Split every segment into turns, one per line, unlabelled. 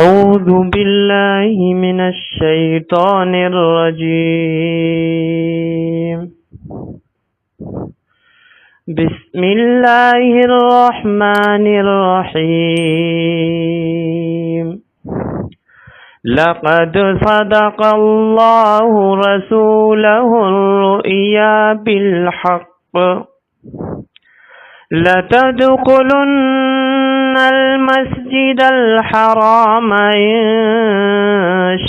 أعوذ بالله من الشيطان الرجيم. بسم الله الرحمن الرحيم. لقد صدق الله رسوله الرؤيا بالحق لتدخلن المسجد الحرام إن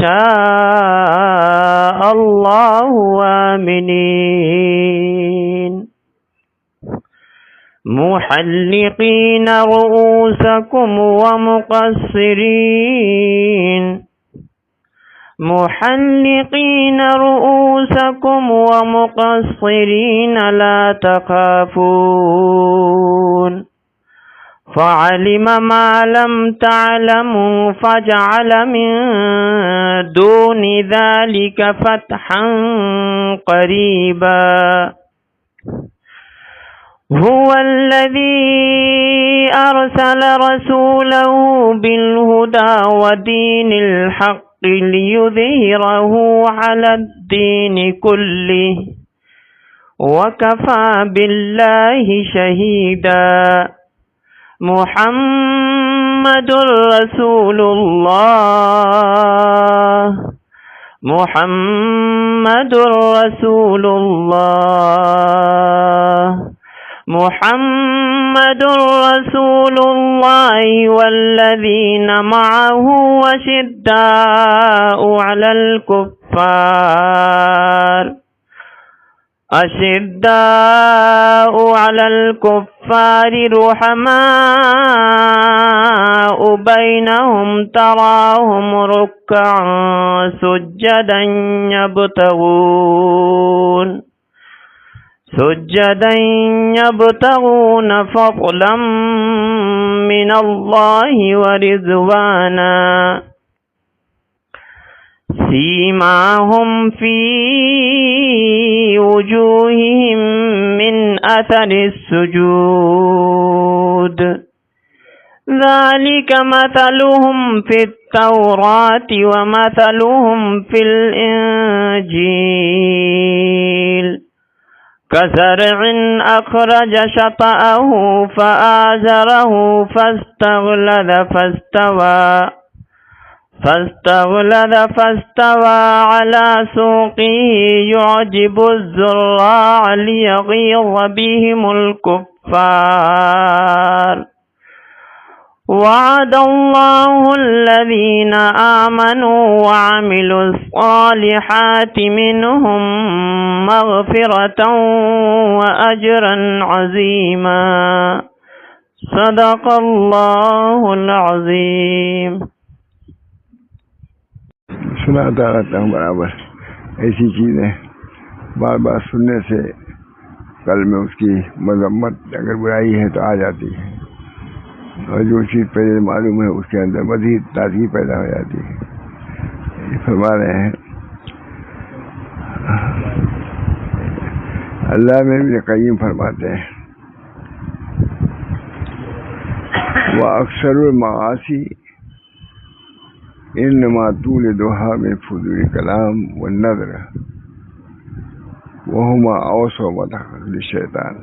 شاء الله آمنين محلقين رؤوسكم ومقصرين لا تخافون فعلم ما لم تعلموا فجعل من دون ذلك فتحا قريبا. هو الذي أرسل رسوله بالهدى ودين الحق ليظهره على الدين كله وكفى بالله شهيدا. محمد رسول الله محمد رسول الله محمد رسول الله والذين معه أشداء على الكفار رحماء بينهم تراهم ركعا سجدا يبتغون فضلا من الله ورضوانا سيماهم في وجوههم من أثر السجود ذلك مثلهم في التوراة ومثلهم في الإنجيل كزرع أخرج شطأه فآزره فاستغلظ على سوقه يعجب الزراع ليغيظ بهم الكفار. وعد الله الذين آمنوا وعملوا الصالحات منهم مغفرة وأجرا عظيما. صدق الله العظيم.
سناتا رہتا ہوں برابر ایسی چیزیں بار بار سننے سے قلب میں اس کی مذمت اگر برائی ہے تو آ جاتی ہے، اور جو چیز پہلے معلوم ہے اس کے اندر مزید تازگی پیدا ہو جاتی ہے. فرما رہے ہیں اللہ میں ابن قیم فرماتے ہیں وَأَكْثَرُ الْمَعَاصِي انما تولدها من فضول الكلام والنظر وهما اوسع مدخل للشیطان.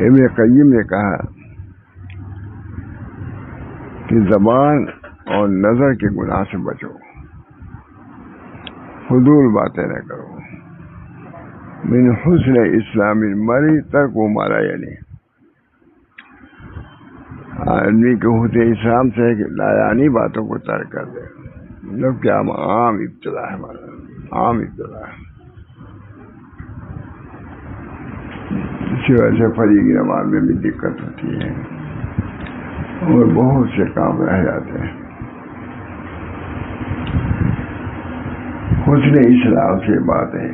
ابن قیم نے کہا کہ زبان اور نظر کے گناہ سے بچو، فضول باتیں نہ کرو. من حسن اسلام المرء ترک ما لا یعنی. آدمی کے حسن اسلام سے ہے کہ لایانی باتوں کو ترک کر دے. مطلب کیا عام ابتلا ہے ہمارا، عام ابتلا ہے. اسی وجہ سے فریق نماز میں بھی دقت ہوتی ہے اور بہت سے کام رہ جاتے ہیں. حسن اسلام سے بات ہے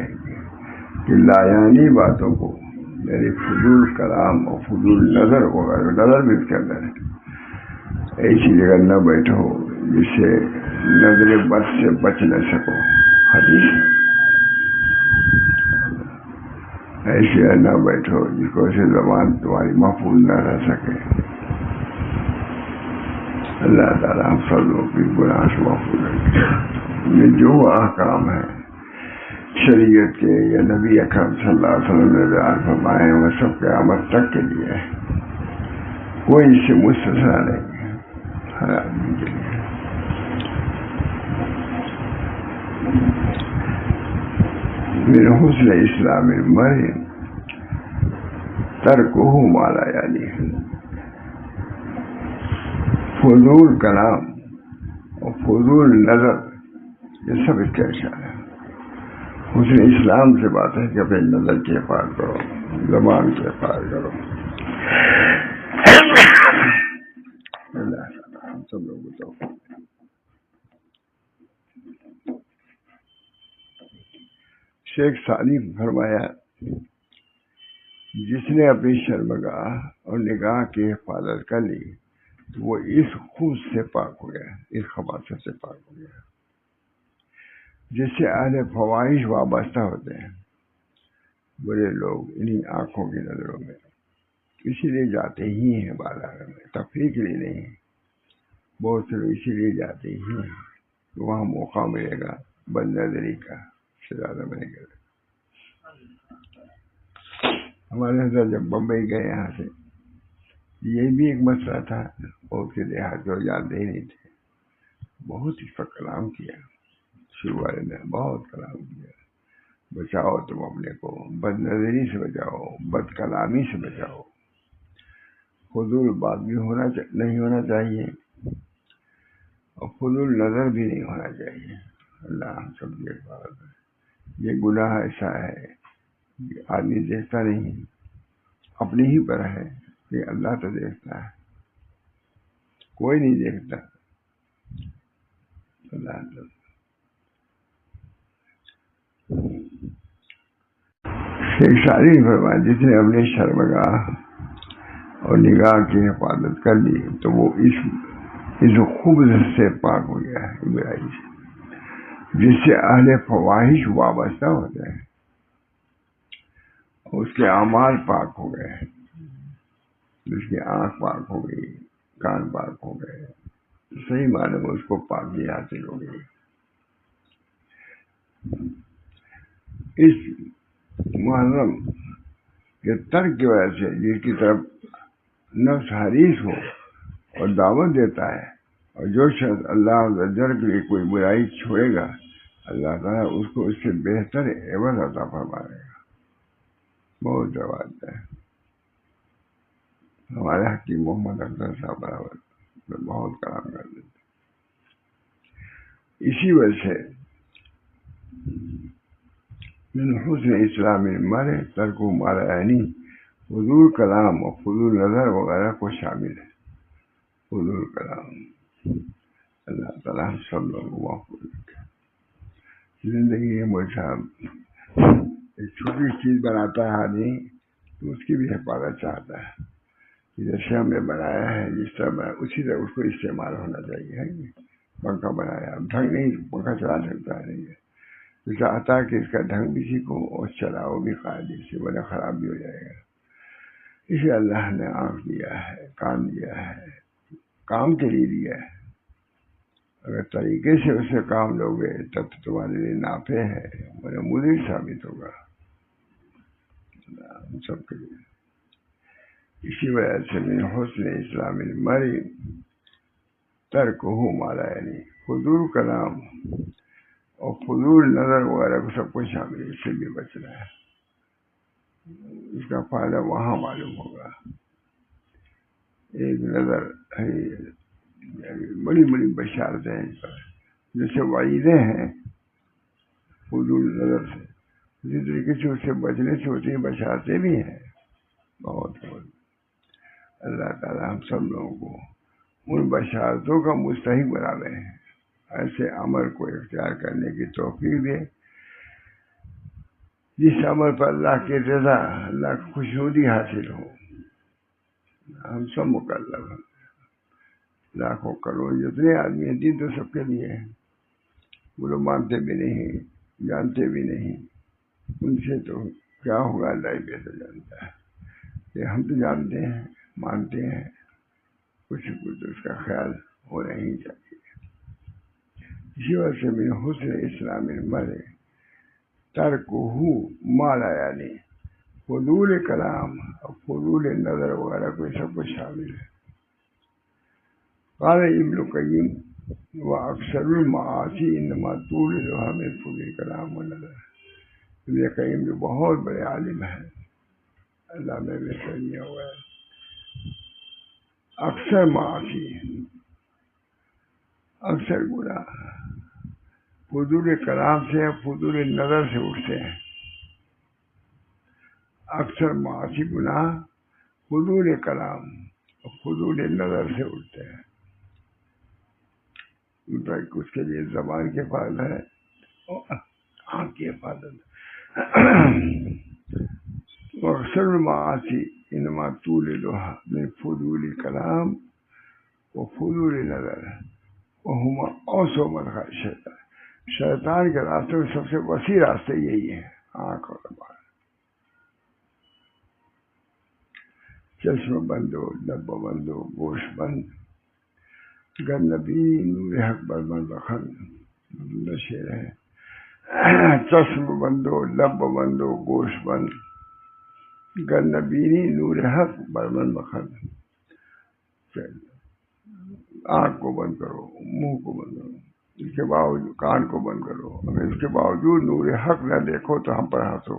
کہ لایانی باتوں کو، یعنی فضول کلام اور فضول نظر وغیرہ، نظر بھی اس کے اندر ہے، ایسی جگہ نہ بیٹھو جس سے نظر بد سے بچ نہ سکو. حدیث ایسے نہ بیٹھو جس کو سے زبان تمہاری محفوظ نہ رہ سکے. اللہ تعالیٰ ہم سب لوگ کی گناہ سے محفوظ رکھے۔ یہ جو احکام ہیں شریعت کے یا نبی اکرم صلی اللہ علیہ وسلم نے بیان فرمائے ہیں وہ سب قیامت تک کے لیے ہے، کوئی اس سے مستثنیٰ نہیں ہے، ہر آدمی کے لیے۔ من حسن اسلام المرء ترکہ ما لا یعنیہ، فضول کلام اور فضول نظر یہ سب اس کا اشارہ ہے۔ حسن اسلام سے بات ہے کہ اپنے نظر کی حفاظت کرو، زبان کی حفاظت کرو۔ اللہ تعالیٰ ہم سب لوگوں کو توفیق دے۔ شیخ سعدی فرمایا جس نے اپنی شرمگاہ اور نگاہ کی حفاظت کر لی تو وہ اس خبث سے پاک ہو گیا، اس خباثت سے پاک ہو گیا جس سے اہل فواحش وابستہ ہوتے ہیں۔ برے لوگ انہی آنکھوں کی نظروں میں اسی لیے جاتے ہی ہیں بازار میں، تفریح کے لیے نہیں، بہت سے لوگ اسی لیے جاتے ہی ہیں کہ وہاں موقع ملے گا بد نظری کا سے زیادہ بنے گا۔ ہمارے حضرت جب بمبئی گئے یہاں سے، یہ بھی ایک مسئلہ تھا، بہت سے دیہات جو جانتے ہی نہیں تھے، بہت اس پر کلام کیا، شروع والے نے بہت کلام کیا، بچاؤ تم اپنے کو، بد نظری سے بچاؤ، بد کلامی سے بچاؤ، فضول بات بھی نہیں ہونا چاہیے اور فضول نظر بھی نہیں ہونا چاہیے۔ اللہ ہم سب کی حفاظت کرے۔ یہ گناہ ایسا ہے کہ آدمی دیکھتا نہیں، اپنے ہی پر ہے کہ اللہ تو دیکھتا ہے، کوئی نہیں دیکھتا۔ اللہ تعالیٰ شیخ سعدی فرمایا جس نے اپنے شرمگاہ اور نگاہ کی حفاظت کر لی تو وہ اس خبث سے پاک ہو گیا ہے، برائی سے جس سے اہل فواحش وابستہ ہوتے ہیں، اس کے اعمال پاک ہو گئے، اس کی آنکھ پاک ہو گئی، کان پاک ہو گئے، صحیح معنی میں اس کو پاکی حاصل ہو گئی۔ اس محرم کے ترک کی وجہ سے جس کی طرف نفس حریص ہو اور دعوت دیتا ہے، اور جو شخص اللہ عزوجل کے لیے کوئی برائی چھوڑے گا، اللہ تعالیٰ اس کو اس سے بہتر عوض عطا فرمائے گا۔ بہت جواب ہے ہمارے حکیم محمد اکبر صاحب برابر بہت کلام کر دیتے۔ اسی وجہ سے من حسن اسلام المرء ترکہ ما لا یعنیہ، فضول کلام اور فضول نظر وغیرہ کو شامل ہے۔ فضول کلام، اللہ تعالیٰ ہم سب لوگوں کو محفوظ رکھے۔ زندگی میں مجھ صاحب ایک چھوٹی چیز بناتا ہے آدمی تو اس کی بھی حفاظت چاہتا ہے، جیسے ہم نے بنایا ہے جس طرح بنایا اسی طرح اس کو استعمال ہونا چاہیے۔ پنکھا بنایا، ڈھنگ نہیں پنکھا چلا سکتا نہیں ہے، تو چاہتا ہے کہ اس کا ڈھنگ بھی سیکھو اور چلاؤ بھی قاعدے سے، ورنہ خراب بھی ہو جائے گا۔ اسے اللہ نے آنکھ دیا ہے، کان دیا ہے، کام کے لیے دیا ہے، اگر طریقے سے اسے کام لو گے تب تو تمہارے لیے نافع ہے، ورنہ مضر ثابت ہوگا ہم سب کے لیے۔ اسی وجہ سے من حسن اسلام المرء ترکہ ما لا یعنیہ، فضول کلام اور فضول نظر وغیرہ کو سب کو شامل ہے، اس سے بھی بچنا ہے۔ اس کا فائدہ وہاں معلوم ہوگا۔ ایک نظر ہے، بڑی بڑی بشارتیں ہیں اس پر، جیسے وعیدیں ہیں فضول نظر سے، اسی طریقے سے اس سے بچنے سے ہوتی ہیں بشارتیں بھی ہیں بہت بہت۔ اللہ تعالیٰ ہم سب لوگوں کو ان بشارتوں کا مستحق بنا رہے ہیں، ایسے عمل کو اختیار کرنے کی توفیق دے جس عمل پر اللہ کی رضا، اللہ کی خوشنودی حاصل ہو۔ ہم سب مکلف ہیں، لاکھوں کروڑ جتنے آدمی ہیں، دین تو سب کے لیے ہے، وہ لوگ مانتے بھی نہیں، جانتے بھی نہیں، ان سے تو کیا ہوگا اللہ ہی بہتر جانتا ہے۔ کہ ہم تو جانتے ہیں، مانتے ہیں، کچھ اس کا خیال ہونا ہی چاہیے. اسی وجہ سے من حسن اسلام المرء ترکہ ما لا یعنی فضول کلام اور فضول نظر وغیرہ کو سب کو شامل ہے. قال ابن قیم واکثر المعاصی انما تولدها من فضول کلام و نظر. ابن قیم جو بہت بڑے عالم ہیں، اللہ میں بہترین ہوا ہے. اکثر معاصی، اکثر گناہ فضول کلام سے فضول نظر سے اٹھتے ہیں. اکثر معاصی گناہ فضول کلام اور فضول نظر سے اٹھتے ہیں. اس کے لیے زبان کی حفاظت ہے اور آنکھ کی حفاظت ہے. اکثر المعاصی انما تولدها من فضول کلام و فضول نظر وہما اوسع مدخل شیطان. شیطان کے راستے میں سب سے وسیع راستے یہی ہیں، آنکھ اور زبان. چشم بند ہو، لب بند ہو، گوش بند، گر نبی نور حق برمن بخن. شعر ہے. چشم بند ہو، لب بند ہو، گوش بند، گر نبینی نور حق برمن بخن. آنکھ کو بند کرو، منہ کو بند کرو، اس کے باوجود کان کو بند کرو، اگر اس کے باوجود نور حق نہ دیکھو تو ہم پر ہنسو.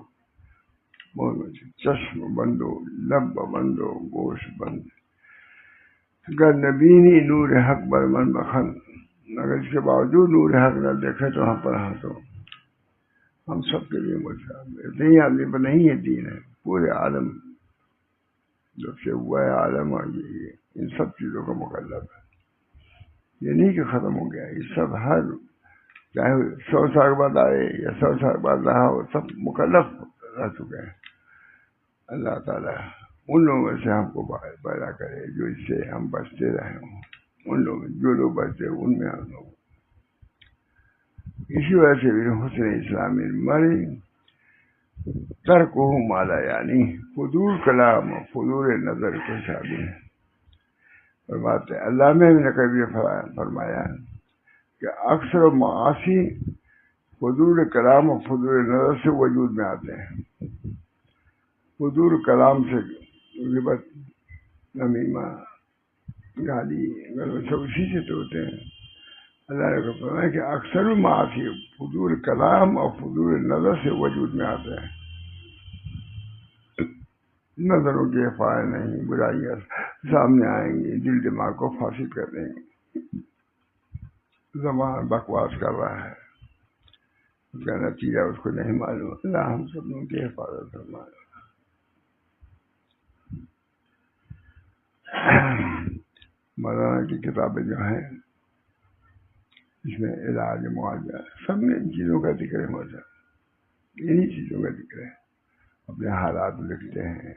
چشم بند ہو، لب بند ہو، گوش بند، گر نبینی نور حق برمن بخن. اگر اس کے باوجود نور حق نہ دیکھے تو ہم پر ہنسو. ہم سب کے لیے نہیں آدمی پر نہیں ہے دین ہے، پورے عالم جب سے ہوا ہے عالم اور یہ ان سب چیزوں کا مکلف ہے. یہ نہیں کہ ختم ہو گیا، یہ سب ہر چاہے 100 سال بعد آئے یا 100 سال بعد رہا ہو، سب مکلف رہ چکے ہیں. اللہ تعالیٰ ان لوگوں میں سے ہم کو پیدا کرے جو اس سے ہم بچتے رہے ہوں. ان لوگ جو لوگ بچتے ان میں ہم لوگ. اسی وجہ سے بھی حسن اسلام المرء ترکہ ما لا یعنی فضول کلام و فضول نظر کو شامل ہے. فرماتے ہیں اللہ میں نے کبھی فرمایا کہ اکثر معاصی فضول کلام و فضول نظر سے وجود میں آتے ہیں. فضول کلام سے غیبت، نمیمہ، گالی سب اسی سے تو ہوتے ہیں. اللہ نے فرمایا کہ اکثر معاصی فضول کلام اور فضول نظر سے وجود میں آتے ہیں. نظروں کی حفاظت نہیں، برائیاں سامنے آئیں گی، دل دماغ کو فاسد کر دیں گے. زبان بکواس کر رہا ہے، اس کا نتیجہ اس کو نہیں معلوم. اللہ ہم سب لوگوں کی حفاظت فرمائے. مولانا کی کتابیں جو ہیں اس میں علاج معالجہ سب میں ان چیزوں کا ذکر ہے. موجود انہی چیزوں کا ذکر ہے. اپنے حالات لکھتے ہیں.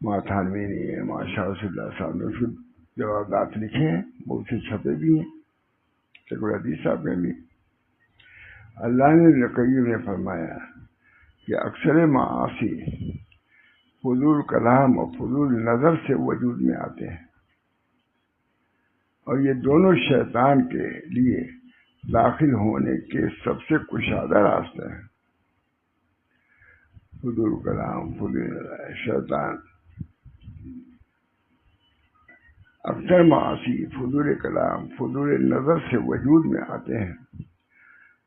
ماتھانوی نہیں ہے، ماشاء اللہ صاحب نے اس کے جوابات لکھے ہیں، بہت سے چھپے بھی ہیں. شیخ حدیث صاحب نے بھی. اللہ نے قیم نے فرمایا کہ اکثر معاصی فضول کلام اور فضول نظر سے وجود میں آتے ہیں، اور یہ دونوں شیطان کے لیے داخل ہونے کے سب سے کشادہ راستے ہیں. فضول کلام، فضول نظر. شیطان اکثر معاصی فضول کلام، فضول نظر سے وجود میں آتے ہیں.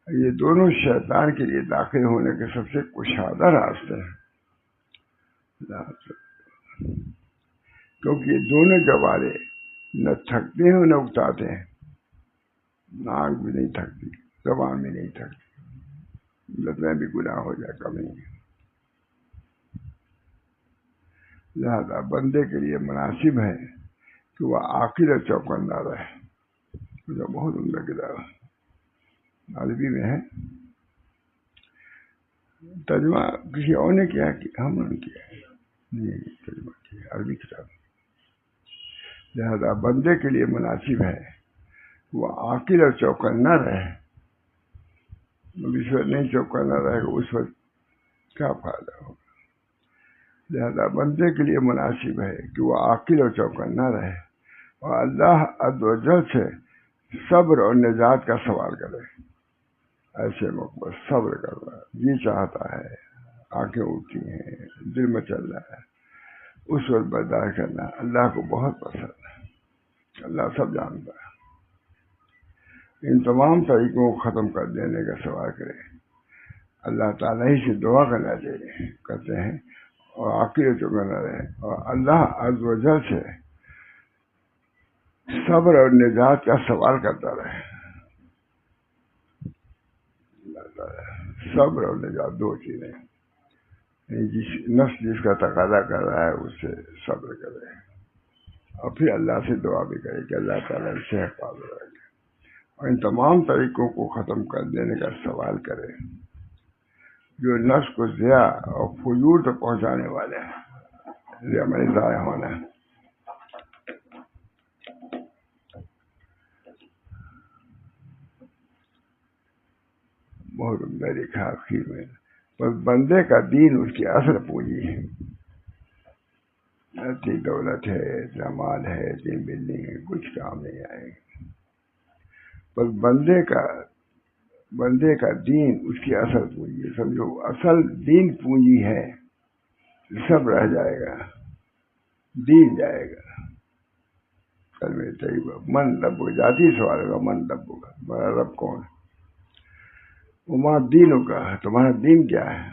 یہ دونوں شیطان کے لیے داخل ہونے کے سب سے کشادہ راستے ہیں. کیونکہ یہ دونوں جوارے نہ تھکتے ہیں نہ اکتاتے ہیں. ناک بھی نہیں تھکتی، زبان بھی نہیں تھکتی. لذیں بھی گناہ ہو جائے کمی. لہذا بندے کے لیے مناسب ہے کہ وہ عاقل اور چوکندہ رہے. جو بہت عمدہ کتاب عربی میں ہے، ترجمہ کسی اور نے کیا کہ ہم نے کیا ہے، ترجمہ کیا عربی کتاب. لہذا بندے کے لیے مناسب ہے وہ عاقل اور چوکنا رہے. اس وقت نہیں چوکنا رہے گا اس وقت کیا فائدہ ہوگا. لہذا بندے کے لیے مناسب ہے کہ وہ عاقل اور چوکنا رہے اور اللہ عز و جل سے صبر اور نجات کا سوال کرے. ایسے موقع پر صبر کرنا، جی چاہتا ہے، آنکھیں اٹھتی ہیں، دل میں چل رہا ہے، اس وقت برداشت کرنا اللہ کو بہت پسند ہے. اللہ سب جانتا ہے. ان تمام طریقوں کو ختم کر دینے کا سوال کرے. اللہ تعالیٰ ہی سے دعا کرنا چاہیے کرتے ہیں اور آخر جو کرنا رہے اور اللہ عز و جل سے صبر اور نجات کا سوال کرتا رہے. اللہ تعالیٰ صبر اور نجات دو چیزیں، جس نفس جس کا تقاضا کر رہا ہے اس سے صبر کرے اور پھر اللہ سے دعا بھی کرے کہ اللہ تعالیٰ اس سے حفاظت رکھے اور ان تمام طریقوں کو ختم کر دینے کا سوال کرے جو نفس کو ضیاء اور فجور تک پہنچانے والے ہیں، عمل ضائع ہونا ہے. بہت میری آخر میں بس بندے کا دین اس کی اصل پونجی ہے. اتنی دولت ہے، اتنا مال ہے، اتنی بلڈنگ ہے، کچھ کام نہیں آئے گی. بس بندے کا دین اس کی اصل پونجی ہے. سمجھو اصل دین پونجی ہے، سب رہ جائے گا، دین جائے گا. کلمہ طیبہ من رب ذاتی سوال ہوگا، من رب کا تمہارا رب کون ہے؟ وما دینوں کا، تمہارا دین کیا ہے؟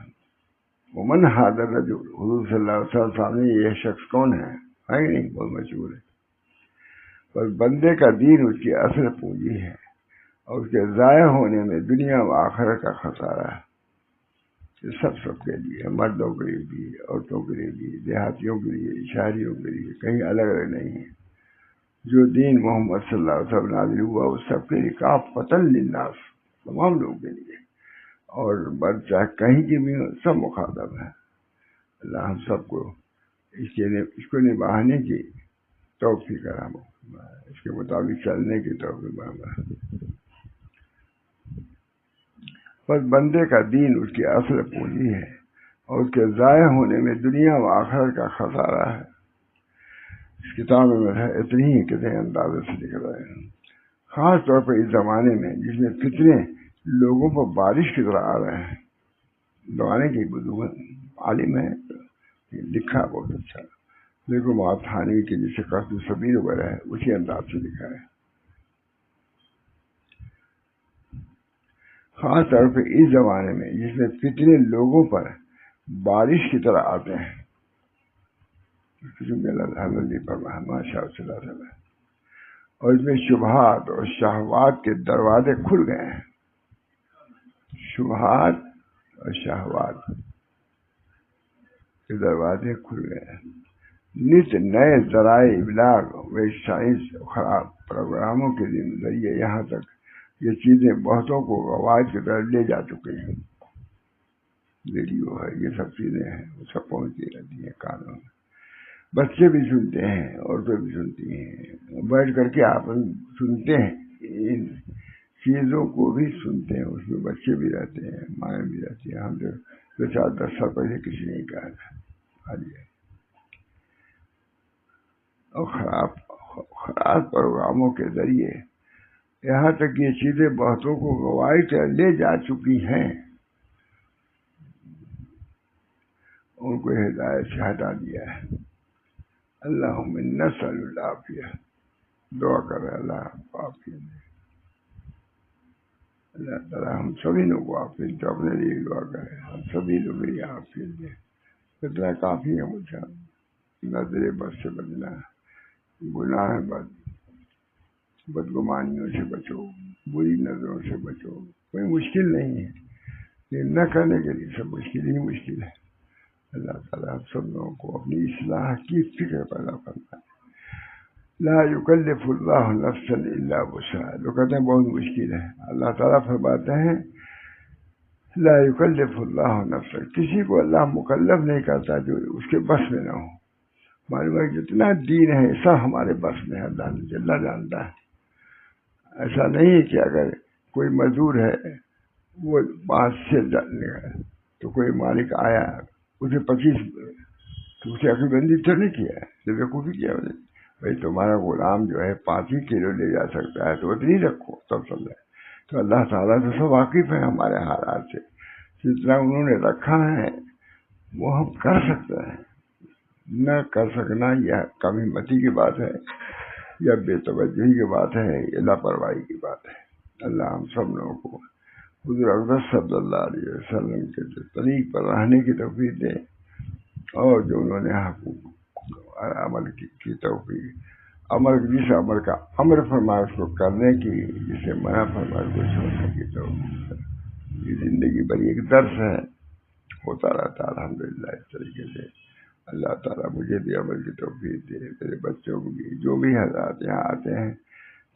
ومن ھذا الرجل، حضور صلی اللہ علیہ وسلم سامنے یہ شخص کون ہے نہیں بہت مشہور ہے. بس بندے کا دین اس کی اصل پونجی ہے اور اس کے ضائع ہونے میں دنیا و آخرت کا خسارہ ہے. یہ سب کے لیے، مردوں کے لیے بھی، عورتوں کے لیے بھی، دیہاتیوں کے لیے، شہریوں کے لیے، کہیں الگ الگ نہیں ہے. جو دین محمد صلی اللہ علیہ وسلم نازل ہوا وہ سب کے لیے کافۃ للناس، تمام لوگوں کے لیے، اور چاہے کہیں کی بھی سب مخاطب ہے. اللہ ہم سب کو اس کو نبھانے کی توفیق کرام، اس کے مطابق چلنے کی توفیق کرام. بس بندے کا دین اس کی اصل پونجی ہے اور اس کے ضائع ہونے میں دنیا و آخرت کا خسارہ ہے. اس کتاب میں اتنی ہی کتنے اندازے سے لکھ رہے ہیں، خاص طور پر اس زمانے میں جس میں فتنے لوگوں پر بارش کی طرح آ رہے ہیں. دوانے کی بدوت عالم ہے، لکھا بہت اچھا، لیکن بات تھانوی کے جسے قصد سبیر وغیرہ ہے اسی انداز سے لکھا ہے. خاص طور پہ اس زمانے میں جس میں فتنے لوگوں پر بارش کی طرح آتے ہیں. ماشاء اللہ، اور اس میں شبہات اور شہوات کے دروازے کھل گئے ہیں. شبہات اور شہوات کے دروازے کھل گئے ہیں. نت نئے ذرائع ابلاغ و سائنس خراب پروگراموں کے ذریعے یہاں تک یہ چیزیں بہتوں کو رواج کی طرف لے جا چکے ہیں. ریڈیو ہے، یہ سب چیزیں ہیں، وہ سب پہنچتی رہتی ہیں کانوں میں. بچے بھی سنتے ہیں، عورتیں بھی سنتی ہیں، بیٹھ کر کے آپ سنتے ہیں، ان چیزوں کو بھی سنتے ہیں. اس میں بچے بھی رہتے ہیں، مائیں بھی رہتی ہیں. ہم جو 4-10 سال پہلے کسی نے کہا تھا اور خراب پروگراموں کے ذریعے یہاں تک یہ چیزیں بہتوں کو گواہی سے لے جا چکی ہیں. ان کو ہدایت سے ہٹا دیا ہے. اللہم نسأل العافیہ، دعا کر رہے اللہ عافیت دے. اللہ تعالیٰ ہم سبھی لوگوں کو عافیت دے. اپنے لیے دعا کرے ہم سبھی لوگ یہ عافیت دے. اتنا کافی ہے مجھے. نظر بد سے بچنا، گناہ بدگمانیوں سے بچو، بری نظروں سے بچو. کوئی مشکل نہیں ہے، یہ نہ کرنے کے لیے سب مشکل ہی مشکل ہے. اللہ تعالیٰ ہم سب لوگوں کو اپنی اصلاح کی فکر پیدا کرنا ہے. لا یکلف اللہ نفسا الا وسعها. لوگ کہتے ہیں بہت مشکل ہے. اللہ تعالیٰ فرماتے ہیں لا یکلف اللہ نفسا، کسی کو اللہ مکلف نہیں کرتا جو اس کے بس میں نہ ہو. معلوم ہے جتنا دین ہے سب ہمارے بس میں ہے، اللہ جانتا ہے. ایسا نہیں ہے کہ اگر کوئی مزدور ہے وہ 5 سے تو کوئی مالک آیا اسے 25، تو اسے عقل بندی تو نہیں کیا ہے، بے وقوفی کیا. بھائی تمہارا غلام جو ہے 5 ہی کلو لے جا سکتا ہے تو اتنی رکھو تب سمجھا. تو اللہ تعالیٰ تو سب واقف ہے ہمارے حالات سے. جتنا انہوں نے رکھا ہے وہ ہم کر سکتے ہیں. نہ کر سکنا یہ کم ہمتی کی بات ہے یا بے توجہی کی بات ہے یا لاپرواہی کی بات ہے. اللہ ہم سب لوگوں کو حضور اقدس صلی اللہ علیہ وسلم کے جو طریق پر رہنے کی توفیق دے اور جو انہوں نے حقوق عمل کی توفیق جس عمل کا امر فرمایا اس کو کرنے کی, جسے منع فرمایا اس کو چھوڑنے کی توفیق. یہ زندگی بڑی ایک درس ہے, ہوتا رہتا الحمدللہ اس طریقے سے. اللہ تعالیٰ مجھے بھی عمل کی توفیق دے, میرے بچوں کو بھی. جو بھی حضرات یہاں آتے ہیں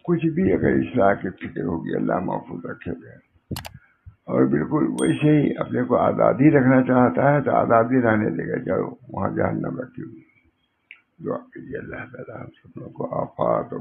کچھ بھی اگر اصلاح کی فکر ہوگی اللہ محفوظ رکھے گئے. اور بالکل ویسے ہی اپنے کو آزادی رکھنا چاہتا ہے تو آزادی رہنے دے گا, چلو وہاں جہنم رکھی ہوئی. دعا کیجیے اللہ تعالیٰ ہم سب لوگوں کو آفات اور